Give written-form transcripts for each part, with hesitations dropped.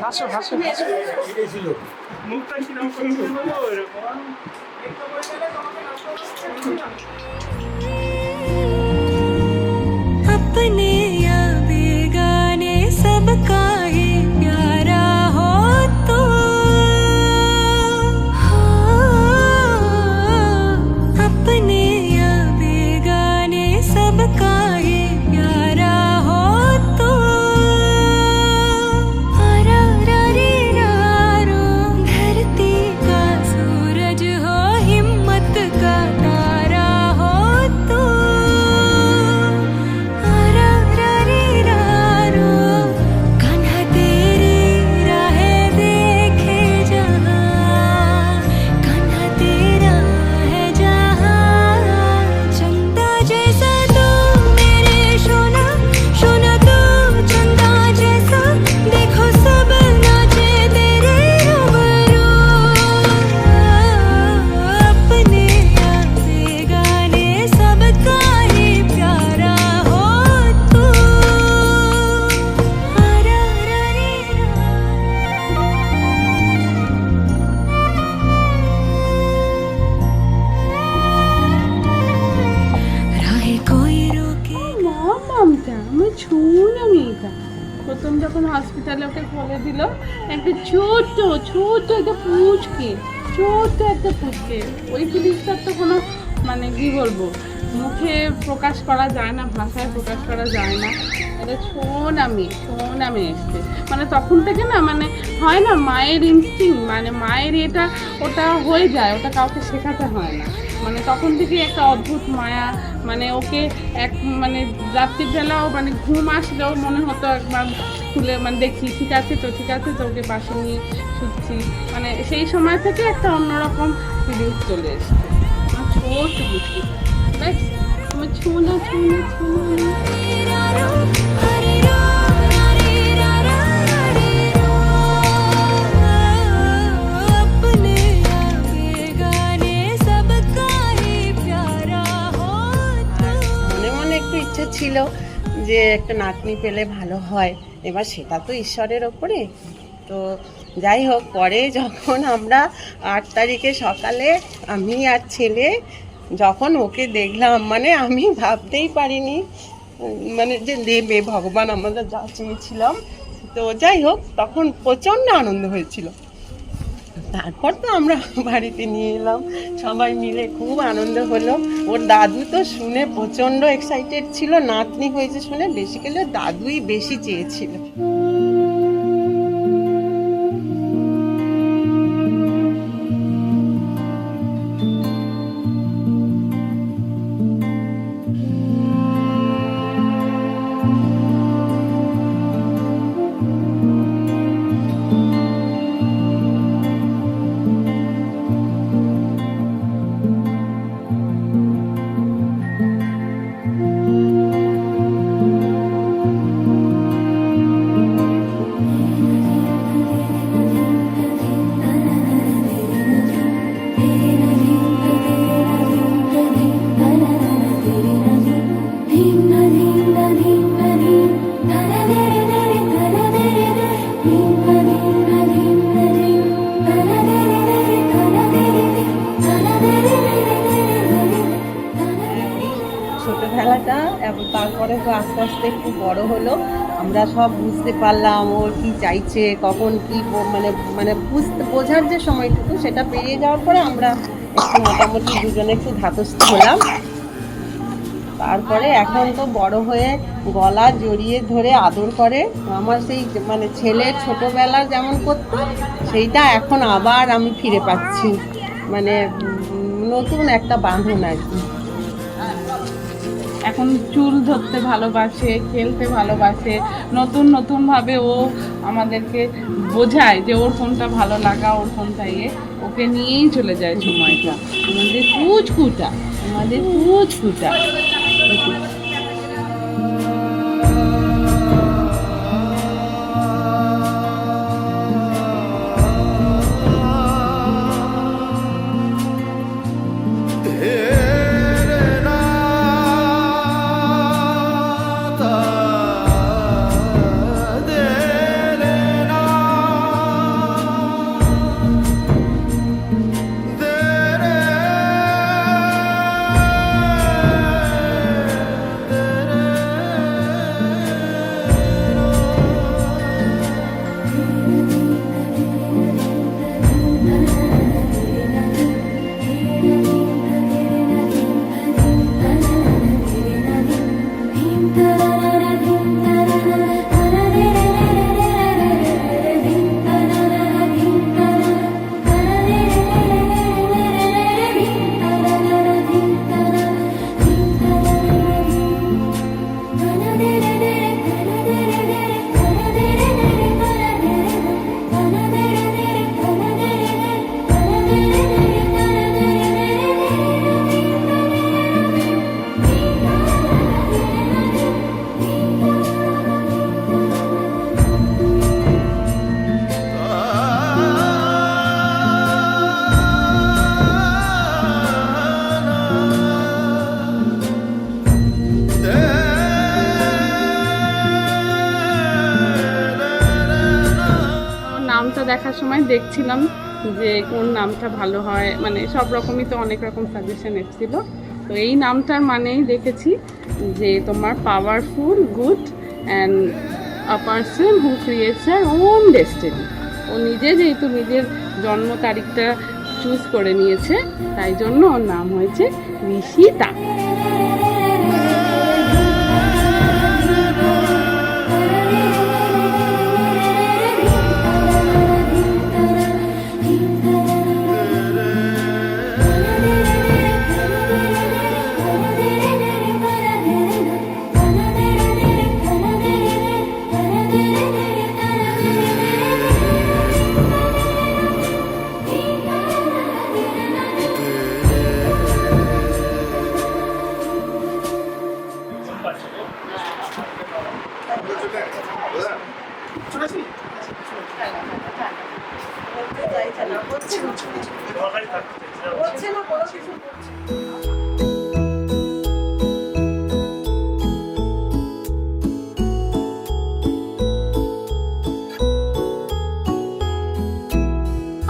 হাসো হাসো মুখটা কিরকম হলো এরকম अपने या बेगाने सबका ही प्यारा हो तो अपने या बेगाने सबका ही प्यारा हो तो धरती का सूरज हो हिम्मत का तारा हो तो कान्हा तेरी राहें देखे जहाँ कान्हा तेरा है जहाँ चंदा जैसा तू मेरे सोना सोना तू चंदा जैसा देखो सब नाचे तेरे रूबरू अपने अपने गाने सबका ही प्यारा हो तू राहे कोई रोके মামটা আমি ছুঁড়ে মেয়েটা প্রথম যখন হসপিটালে ওকে ফলে দিল একটা ছোট্ট ছোট্ট একটা পুচকে ছোট্ট একটা পুচকে ওই জিনিসটার তো কোনো মানে কি বলবো মুখে প্রকাশ করা যায় না, ভাষায় প্রকাশ করা যায় না। এটা সোনামি এসছে মানে তখন থেকে না মানে হয় না মায়ের ইনস্টিংক্ট মানে মায়ের এটা ওটা হয়ে যায়, ওটা কাউকে শেখাতে হয় না। মানে তখন থেকে একটা অদ্ভুত মায়া মানে ওকে এক মানে রাত্রিবেলাও মানে ঘুম আসলেও মনে হতো একবার খুলে মানে দেখি ঠিক আছে তো ওকে পাশে নিয়ে শুচ্ছি মানে সেই সময় থেকে একটা অন্যরকম ফিলিংস চলে এসছে। আমার ছোট বুঝি দেখ আমার ছুঁনা একটু ইচ্ছে ছিল যে একটা নাতনি পেলে ভালো হয়, এবার সেটা তো ঈশ্বরের ওপরে। তো যাই হোক, পরে যখন আমরা 8 তারিখে সকালে আমি আর ছেলে যখন ওকে দেখলাম মানে আমি ভাবতেই পারিনি মানে যে দেবে ভগবান আমাদের যা চেয়েছিলাম। তো যাই হোক তখন প্রচণ্ড আনন্দ হয়েছিল। তারপর তো আমরা বাড়িতে নিয়ে এলাম, সবাই মিলে খুব আনন্দ হলো। ওর দাদু তো শুনে প্রচণ্ড এক্সাইটেড ছিল, নাতনি হয়েছে শুনে বেসিক্যালি দাদুই বেশি চেয়েছিল। ছোটবেলাটা তারপরে তো আস্তে আস্তে একটু বড় হলো, আমরা সব বুঝতে পারলাম ওর কি চাইছে, কখন কি মানে বোঝার যে সময়টুকু সেটা পেরিয়ে যাওয়ার পরে আমরা একটু মোটামুটি দুজনে একটু ধাতস্থ হলাম। তারপরে এখন তো বড় হয়ে গলা জড়িয়ে ধরে আদর করে। আমার সেই মানে ছেলের ছোটবেলার যেমন করতো সেইটা এখন আবার আমি ফিরে পাচ্ছি, মানে নতুন একটা বাঁধন আর কি। এখন চুল ধরতে ভালোবাসে, খেলতে ভালোবাসে, নতুনভাবে ও আমাদেরকে বোঝায় যে ওর কোনটা ভালো লাগা, ওর কোনটা ওকে নিয়েই চলে যায় সময়টা। আমাদের পুচকুটা করার সময় দেখছিলাম যে কোন নামটা ভালো হয়, মানে সব রকমই তো অনেক রকম সাজেশন এসেছিল। তো এই নামটার মানেই দেখেছি যে তোমার powerful, good and a person who creates her own destiny. ও নিজে যেহেতু নিজের জন্ম তারিখটা চুজ করে নিয়েছে, তাই জন্য ওর নাম হয়েছে ঋষিতা।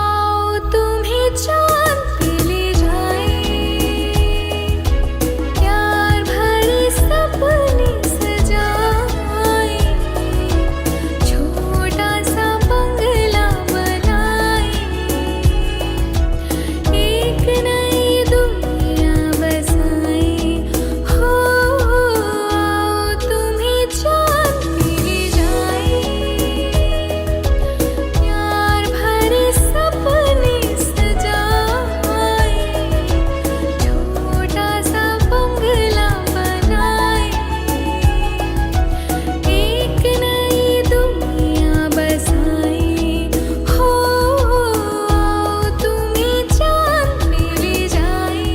आओ तुम्हें चांद पे ले जाए, प्यार भरे सपने सजाए, छोटा सा बंगला बनाए, एक नई दुनिया बसाए। हो आओ तुम्हें चांद पे ले जाए, प्यार भरे सपने सजाए, छोटा सा बंगला बनाए, एक नई दुनिया बसाए। हो आओ तुम्हें चांद पे ले जाए।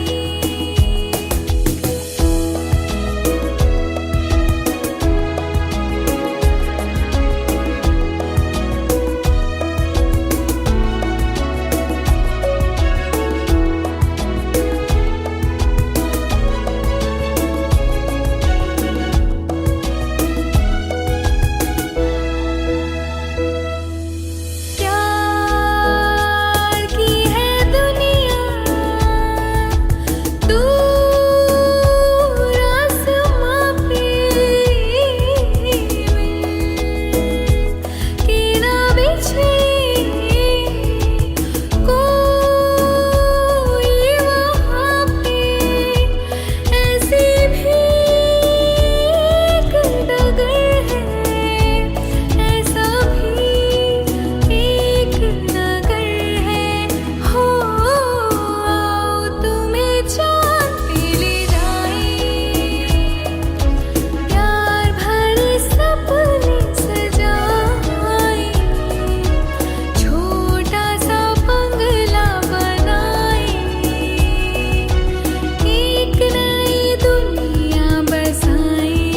प्यार की है दुनिया दूर आसमां पे, कि ना बिछे कोई वहाँ पे, ऐसी भी एक डगर है, ऐसा भी एक नगर है। हो आओ तुम्हें चांद पे ले जाए, प्यार भरे सपने सजाए, छोटा सा बंगला बनाए, एक नई दुनिया बसाए।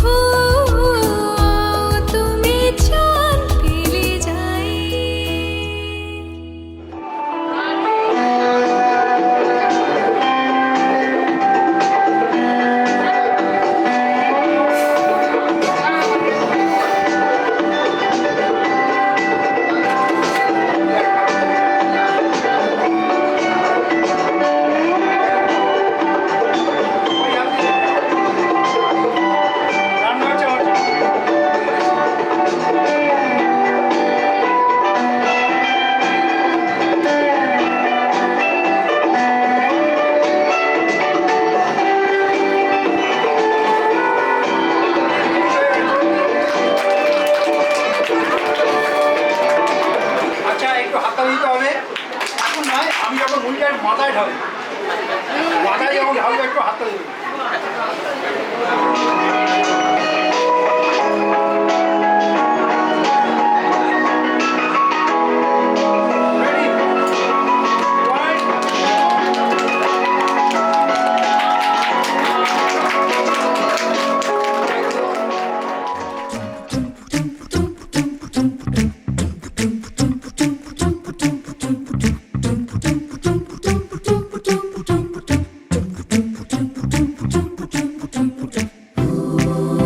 हो आओ तुम्हें चांद पे ले जाए। রান্না হচ্ছে আমার জন্য। আচ্ছা একটু হাতটা দিতে হবে, এখন নয়, আমি যখন মুড়িটার মাথায় ঢালবো, মাথায় যখন ঢালবো একটু হাতটা দেবো। Ready? One.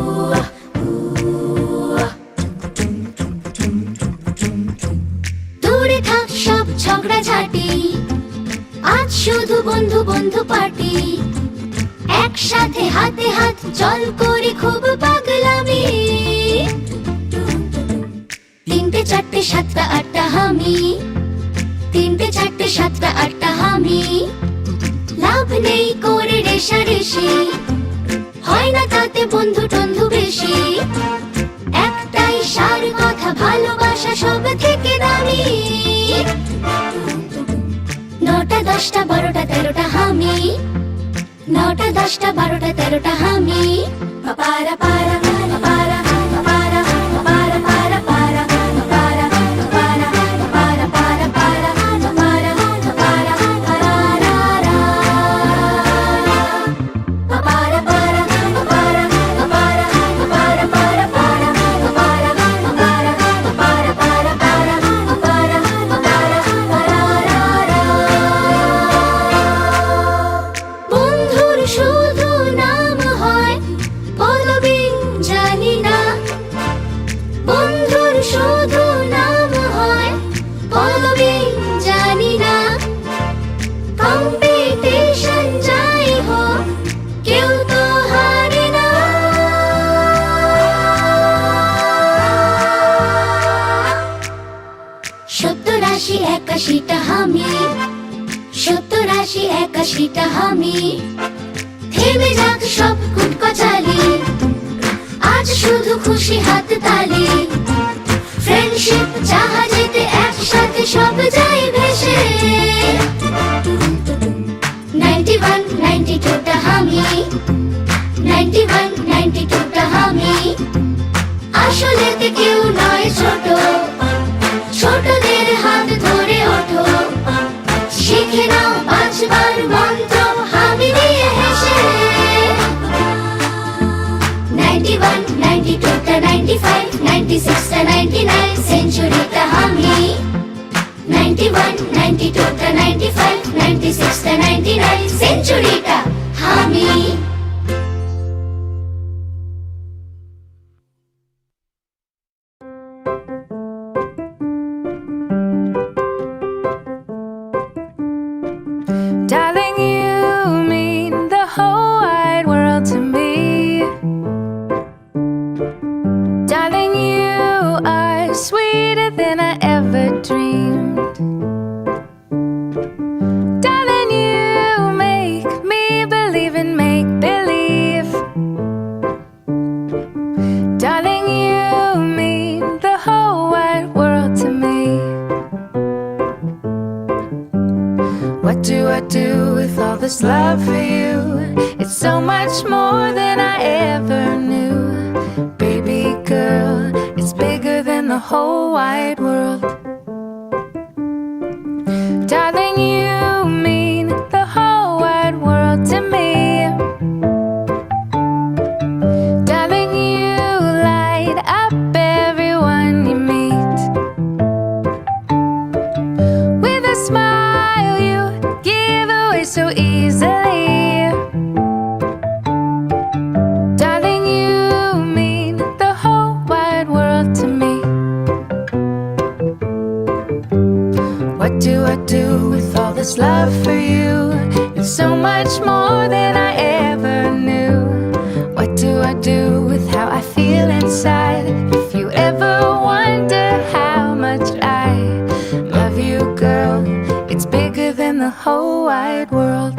আজ শুধু বন্ধু বন্ধু পার্টি, একসাথে হাতে হাত চল করি খুব পাগলামি। 3টে 4টে 7টা 8টা হামি, 3টে 4টে 7টা 8টা হামি। লাভ নেই করে রেশারেশি, হয় না তাতে বন্ধু টন্ধু বেশি। একটাই সার কথা, ভালোবাসা সব থেকে দামি। 9টা 10টা 12টা 13টা হামি, 9টা 10টা 12টা 13টা হামি। পাপারা পারা পাপারা পাপারা পাপারা পারা পারা পাপারা পাপারা পাপারা পারা পারা পাপারা পাপারা পারারা। পাপারা পারা পাপারা পাপারা পাপারা পারা পারা পাপারা পাপারা পাপারা পারা পারা পাপারা পাপারা পারারা। বন্ধুর শুধু নাম হয় পদবী জানি না, বন্ধুর শুধু নাম হয় পদবী জানি না। কম্পিটিশন যাই হোক কেউ তো হারে না। 70 80 81টা হামি, 70 80 81টা হামি। থেমে যাক সব কুটকচালি, আজ শুধু খুশি হাত তালি। ফ্রেন্ডশিপ জাহাজেতে একসাথে সব যাই ভেসে। 91 92টা হামি, 91 92টা হামি। আসলেতে কেউ নয় ছোট, ছোটদের হাত ধরে ওঠো। শিখে নাও বাঁচবার মন্ত্র হামি দিয়ে হেসে। 91 92টা 95 96টা 99 সেঞ্চুরিটা হামি। 91 92টা 95 96টা 99 সেঞ্চুরিটা হামি। Darling, you mean the whole wide world to me. Darling, you are sweeter than I ever dreamed. Darling, you make me believe in make-believe. Darling, you mean the whole wide world to me. What do I do with all this love for you? It's so much more than I ever knew. Baby girl, it's bigger than the whole wide world. Darling, you mean the whole wide world to me. Darling, you light up everyone you meet. With a smile you give away so easily. Darling, you mean the whole wide world to me. What do I do with all this love for you? It's so much more than I ever knew. What do I do with how I feel inside? If you ever wonder how much I love you, girl, it's bigger than the whole wide world.